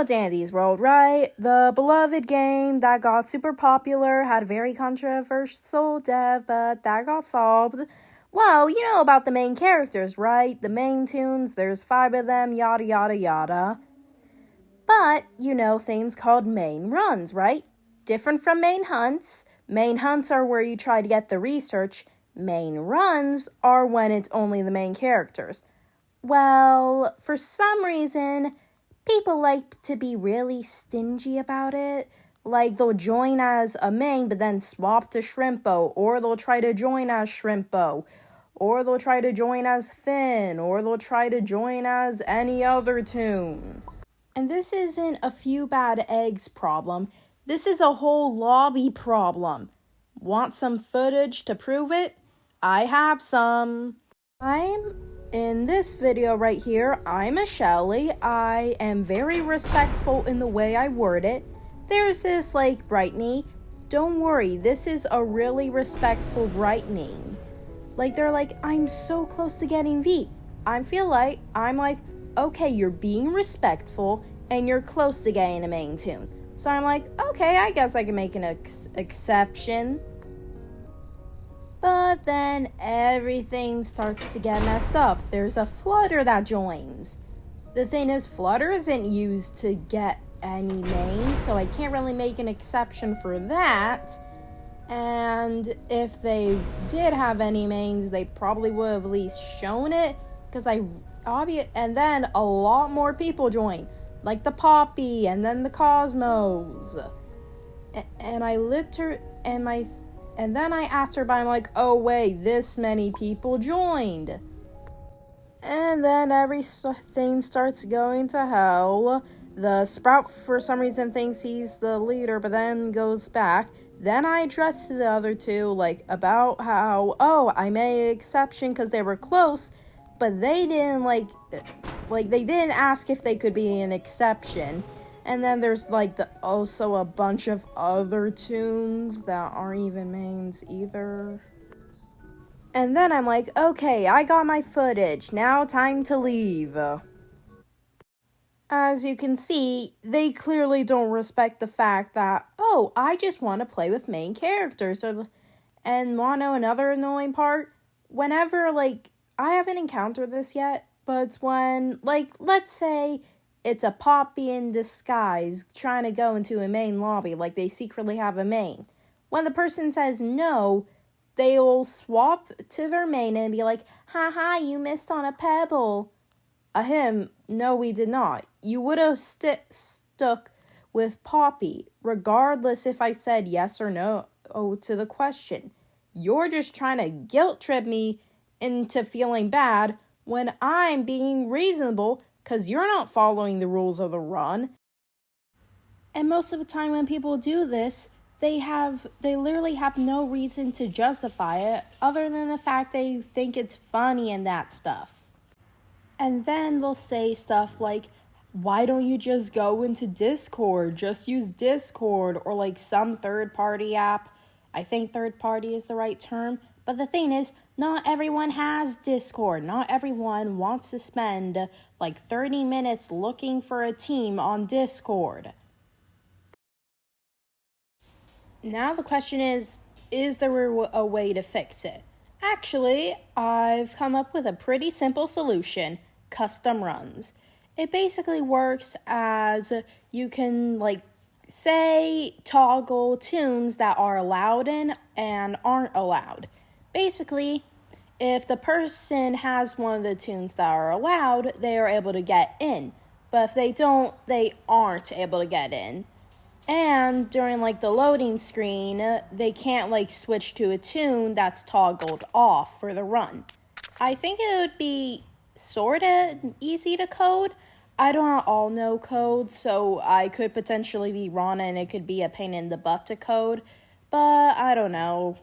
know Dandy's World, right? The beloved game that got super popular, had a very controversial dev, but that got solved. Well, you know about the main characters, right? The main tunes, there's 5 of them, yada yada yada. But, you know things called main runs, right? Different from main hunts. Main hunts are where you try to get the research. Main runs are when it's only the main characters. Well, for some reason, people like to be really stingy about it. Like, they'll join as a main, but then swap to Shrimpo, or they'll try to join as Shrimpo, or they'll try to join as Finn, or they'll try to join as any other tune. And this isn't a few bad eggs problem. This is a whole lobby problem. Want some footage to prove it? I have some. In this video right here, I'm a Shelly. I am very respectful in the way I word it. There's this, brightening. Don't worry, this is a really respectful brightening. They're like, I'm so close to getting V. I'm like, okay, you're being respectful, and you're close to getting a main tune. So I'm like, okay, I guess I can make an exception. But then everything starts to get messed up. There's a Flutter that joins. The thing is, Flutter isn't used to get any mains, so I can't really make an exception for that. And if they did have any mains, they probably would have at least shown it, and then a lot more people join, like the Poppy and then the Cosmos. And then I asked her, but I'm like, oh wait, this many people joined. And then everything starts going to hell. The Sprout, for some reason, thinks he's the leader, but then goes back. Then I addressed the other two, about how, I made an exception because they were close, but they didn't, they didn't ask if they could be an exception. And then there's, also a bunch of other tunes that aren't even mains either. And then I'm like, okay, I got my footage. Now time to leave. As you can see, they clearly don't respect the fact that, I just want to play with main characters. And want to know another annoying part? Whenever, I haven't encountered this yet, but it's when, let's say it's a Poppy in disguise trying to go into a main lobby, they secretly have a main. When the person says no, they'll swap to their main and be like, haha, you missed on a pebble. No, we did not. You would have stuck with Poppy, regardless if I said yes or no to the question. You're just trying to guilt trip me into feeling bad when I'm being reasonable because you're not following the rules of the run. And most of the time when people do this, they literally have no reason to justify it other than the fact they think it's funny and that stuff. And then they'll say stuff like, why don't you just go into Discord? Just use Discord or some third-party app. I think third-party is the right term. But the thing is, not everyone has Discord. Not everyone wants to spend 30 minutes looking for a team on Discord. Now the question is there a way to fix it? Actually, I've come up with a pretty simple solution. Custom runs. It basically works as you can say toggle tunes that are allowed in and aren't allowed. Basically, if the person has one of the tunes that are allowed, they are able to get in. But if they don't, they aren't able to get in. And during the loading screen, they can't switch to a tune that's toggled off for the run. I think it would be sorta easy to code. I don't all know code, so I could potentially be wrong and it could be a pain in the butt to code, but I don't know.